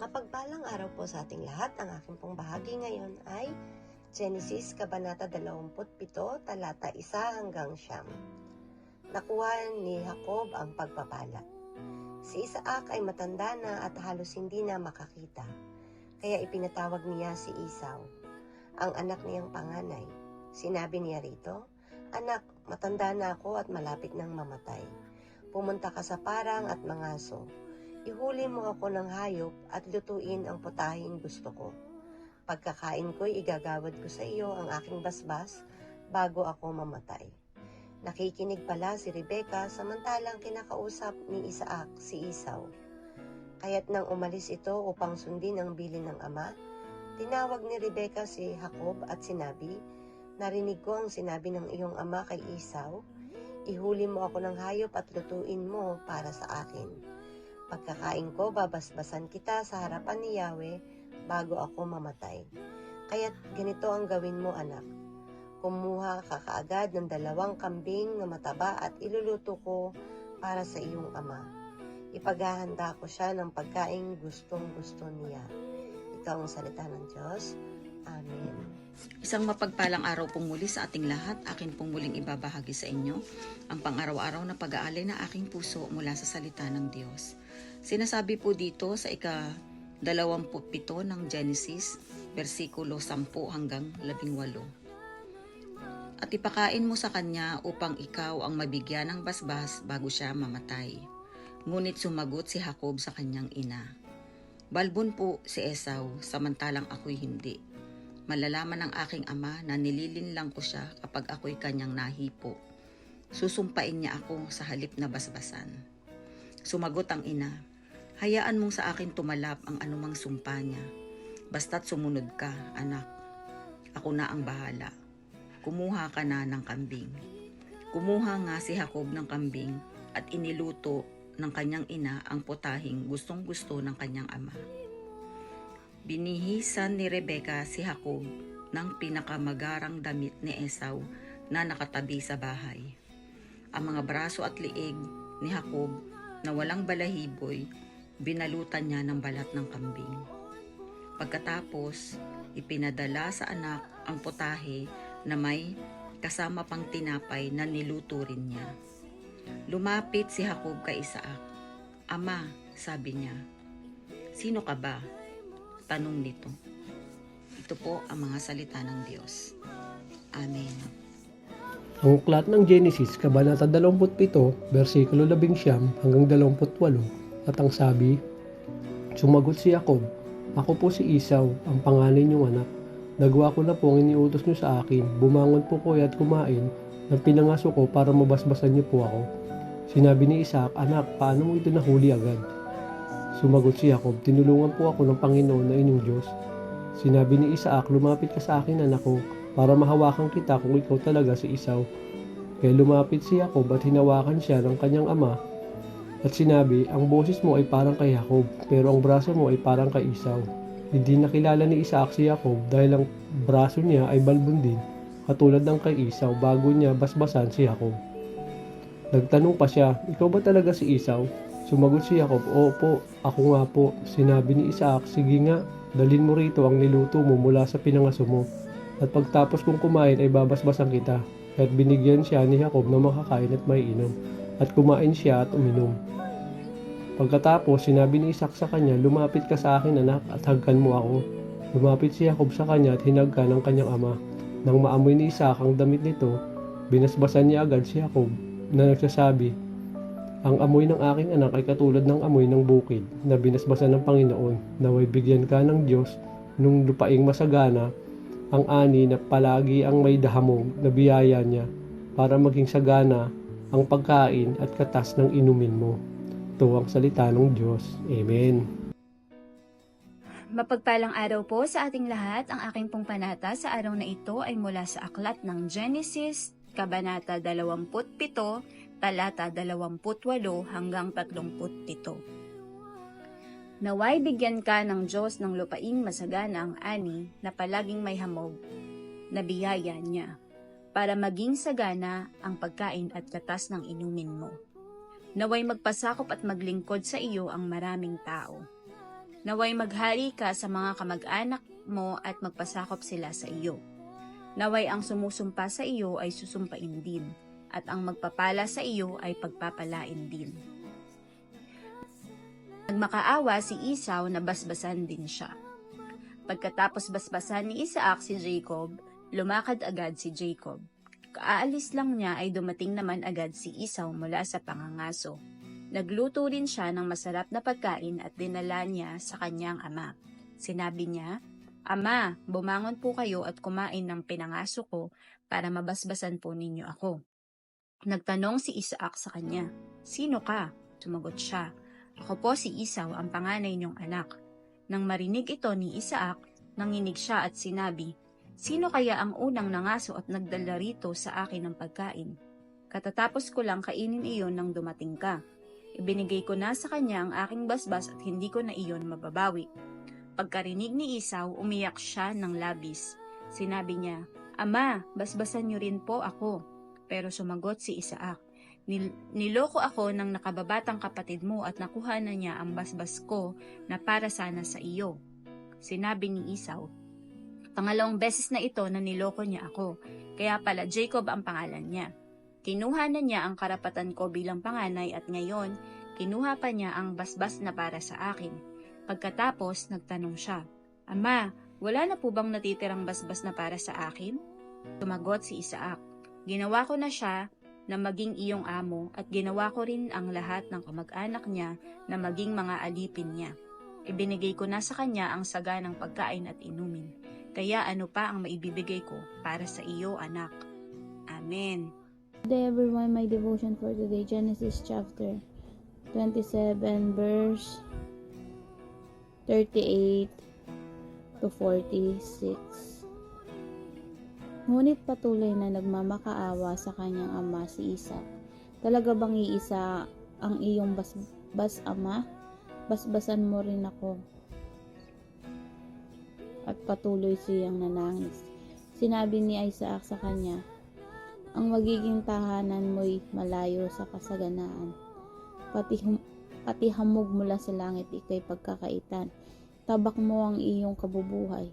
Mapagpalang araw po sa ating lahat. Ang aking pong bahagi ngayon ay Genesis Kabanata 27, talata 1 hanggang 9. Nakuha ni Jacob ang pagpapala. Si Isaac ay matanda na at halos hindi na makakita, kaya ipinatawag niya si Esau, ang anak niyang panganay. Sinabi niya rito, "Anak, matanda na ako at malapit nang mamatay. Pumunta ka sa parang at mangaso. Ihuli mo ako ng hayop at lutuin ang putahing gusto ko. Pagkakain ko'y igagawad ko sa iyo ang aking basbas bago ako mamatay." Nakikinig pala si Rebecca samantalang kinakausap ni Isaac si Esau. Kaya't nang umalis ito upang sundin ang bilin ng ama, tinawag ni Rebecca si Jacob at sinabi, "Narinig ko ang sinabi ng iyong ama kay Esau, ihuli mo ako ng hayop at lutuin mo para sa akin. Pagkakain ko, babasbasan kita sa harapan ni Yahweh bago ako mamatay. Kaya't ganito ang gawin mo, anak. Kumuha ka kaagad ng 2 kambing na mataba at iluluto ko para sa iyong ama. Ipaghahanda ko siya ng pagkain gustong-gusto niya." Ito ang salita ng Diyos. Amen. Isang mapagpalang araw pong muli sa ating lahat. Akin pong muling ibabahagi sa inyo ang pang-araw-araw na pag-aalay na aking puso mula sa salita ng Diyos. Sinasabi po dito sa ika-27 ng Genesis, versikulo 10 hanggang 18. "At ipakain mo sa kanya upang ikaw ang mabigyan ng basbas bago siya mamatay." Ngunit sumagot si Jacob sa kanyang ina, "Balbon po si Esau, samantalang ako'y hindi. Malalaman ng aking ama na nililinlang ko siya kapag ako'y kanyang nahipo. Susumpain niya ako sa halip na basbasan." Sumagot ang ina, "Hayaan mong sa akin tumalab ang anumang sumpa niya. Basta't sumunod ka, anak. Ako na ang bahala. Kumuha ka na ng kambing." Kumuha nga si Jacob ng kambing at iniluto ng kanyang ina ang putahing gustong-gusto ng kanyang ama. Binihisan ni Rebecca si Jacob ng pinakamagarang damit ni Esau na nakatabi sa bahay. Ang mga braso at liig ni Jacob na walang balahiboy, binalutan niya ng balat ng kambing. Pagkatapos, ipinadala sa anak ang putahe na may kasama pang tinapay na niluto rin niya. Lumapit si Jacob kay Isaac. "Ama," sabi niya. "Sino ka ba?" tanong nito. Ito po ang mga salita ng Diyos. Amen. Ang aklat ng Genesis, Kabanata 27, versikulo 11 hanggang 28, at ang sabi, "Sumagot si Jacob, ako po si Esau, ang panganay niyong anak. Nagawa ko na po ang iniutos niyo sa akin. Bumangon po ko at kumain ng pinangaso ko para mabasbasan niyo po ako." Sinabi ni Isaac, "Anak, paano mo ito nahuli agad?" Sumagot si Jacob, "Tinulungan po ako ng Panginoon na inyong Diyos." Sinabi ni Isaac, "Lumapit ka sa akin, anak ko, para mahawakan kita kung ikaw talaga si Esau." Kaya lumapit si Jacob at hinawakan siya ng kanyang ama at sinabi, "Ang boses mo ay parang kay Jacob, pero ang braso mo ay parang kay Esau." Hindi nakilala ni Isaac si Jacob dahil ang braso niya ay balbon din, katulad ng kay Esau bago niya basbasan si Jacob. Nagtanong pa siya, "Ikaw ba talaga si Esau?" Sumagot si Jacob, "Opo, ako nga po." Sinabi ni Isaac, "Sige nga, dalhin mo rito ang niluto mo mula sa pinangaso mo, at pagtapos kong kumain ay babasbasan kita." At binigyan siya ni Jacob na makakain at maiinom, at kumain siya at uminom. Pagkatapos, sinabi ni Isaac sa kanya, "Lumapit ka sa akin, anak, at hagkan mo ako." Lumapit si Jacob sa kanya at hinagkan ng kanyang ama. Nang maamoy ni Isaac ang damit nito, binasbasan niya agad si Jacob na nagsasabi, "Ang amoy ng aking anak ay katulad ng amoy ng bukid na binasbasan ng Panginoon. Naway bigyan ka ng Diyos nung lupaing masagana ang ani na palagi ang may dahamog na biyaya niya para maging sagana ang pagkain at katas ng inumin mo." Ito ang salita ng Diyos. Amen. Mapagpalang araw po sa ating lahat. Ang aking pong panata sa araw na ito ay mula sa aklat ng Genesis, Kabanata 27, talata 28 hanggang 37. "Naway bigyan ka ng Diyos ng lupaing masagana ang ani na palaging may hamog na biyaya niya, para maging sagana ang pagkain at katas ng inumin mo. Naway magpasakop at maglingkod sa iyo ang maraming tao. Naway maghari ka sa mga kamag-anak mo at magpasakop sila sa iyo. Naway ang sumusumpa sa iyo ay susumpain din, at ang magpapala sa iyo ay pagpapalain din. Nagmakaawa si Esau na basbasan din siya. Pagkatapos basbasan ni Isaac si Jacob, lumakad agad si Jacob. Kaalis lang niya ay dumating naman agad si Esau mula sa pangangaso. Nagluto rin siya ng masarap na pagkain at dinala niya sa kanyang ama. Sinabi niya, "Ama, bumangon po kayo at kumain ng pinangaso ko para mabasbasan po ninyo ako." Nagtanong si Isaac sa kanya, "Sino ka?" Sumagot siya, "Ako po si Esau, ang panganay niyong anak." Nang marinig ito ni Isaac, nanginig siya at sinabi, "Sino kaya ang unang nangaso at nagdala rito sa akin ng pagkain? Katatapos ko lang kainin iyon nang dumating ka. Ibinigay ko na sa kanya ang aking basbas at hindi ko na iyon mababawi." Pagkarinig ni Esau, umiyak siya ng labis. Sinabi niya, "Ama, basbasan niyo rin po ako." Pero sumagot si Isaac, "Niloko ako ng nakababatang kapatid mo at nakuha na niya ang basbas ko na para sana sa iyo." Sinabi ni Esau, "Pangalawang beses na ito na niloko niya ako, kaya pala Jacob ang pangalan niya. Kinuha na niya ang karapatan ko bilang panganay at ngayon, kinuha pa niya ang basbas na para sa akin." Pagkatapos, nagtanong siya, "Ama, wala na po bang natitirang basbas na para sa akin?" Sumagot si Isaac, "Ginawa ko na siya na maging iyong amo at ginawa ko rin ang lahat ng kamag-anak niya na maging mga alipin niya. Ibinigay ko na sa kanya ang saganang pagkain at inumin. Kaya ano pa ang maibibigay ko para sa iyo, anak?" Amen. Today everyone, my devotion for today, Genesis chapter 27 verse 38 to 46. Ngunit patuloy na nagmamakaawa sa kanyang ama si Isaac. "Talaga bang iisa ang iyong basbas, ama? Basbasan mo rin ako." At patuloy siyang nanangis. Sinabi ni Isaac sa kanya, "Ang magiging tahanan mo'y malayo sa kasaganaan. Pati hamog mula sa langit ika'y pagkakaitan. Tabak mo ang iyong kabubuhay.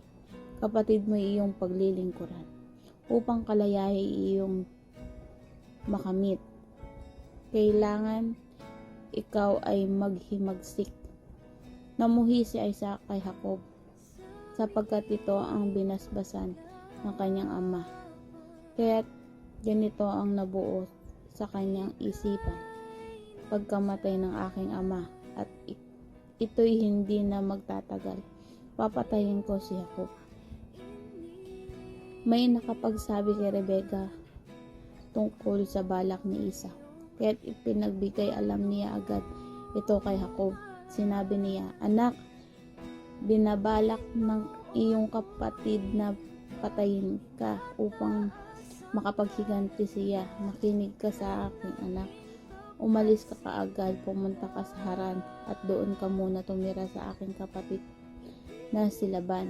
Kapatid mo iyong paglilingkuran, upang kalayahin iyong makamit. Kailangan ikaw ay maghimagsik." Namuhi si Isaac kay Jacob, sapagkat ito ang binasbasan ng kanyang ama. Kaya't ganito ang nabuo sa kanyang isipan: "Pagkamatay ng aking ama at ito'y hindi na magtatagal, papatayin ko si Jacob." May nakapagsabi kay Rebecca tungkol sa balak ni Isaac, kaya't ipinagbigay alam niya agad ito kay Jacob. Sinabi niya, "Anak, binabalak ng iyong kapatid na patayin ka upang makapaghiganti siya. Makinig ka sa akin, anak. Umalis ka kaagad, pumunta ka sa Haran at doon ka muna tumira sa aking kapatid na si Laban.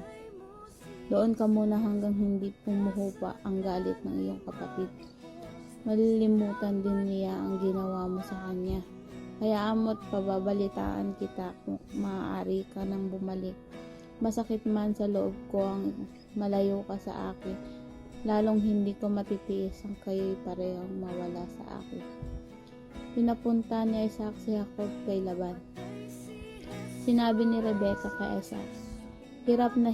Doon ka muna hanggang hindi pumuhupa ang galit ng iyong kapatid. Malilimutan din niya ang ginawa mo sa kanya. Hayaan mo't pababalitaan kita kung maaari ka nang bumalik. Masakit man sa loob ko ang malayo ka sa akin, lalong hindi ko matitiis ang kayo'y parehong mawala sa akin." Pinapunta ni Isaac si Jacob kay Laban. Sinabi ni Rebecca kay Isaac, hirap na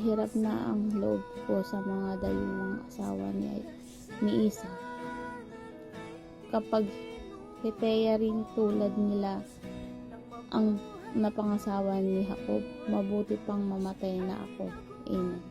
ang loob ko sa mga dayuhang asawa ni Isaac. Kapag Heteya rin tulad nila ang napangasawa ni Jacob, mabuti pang mamatay na ako. Amen.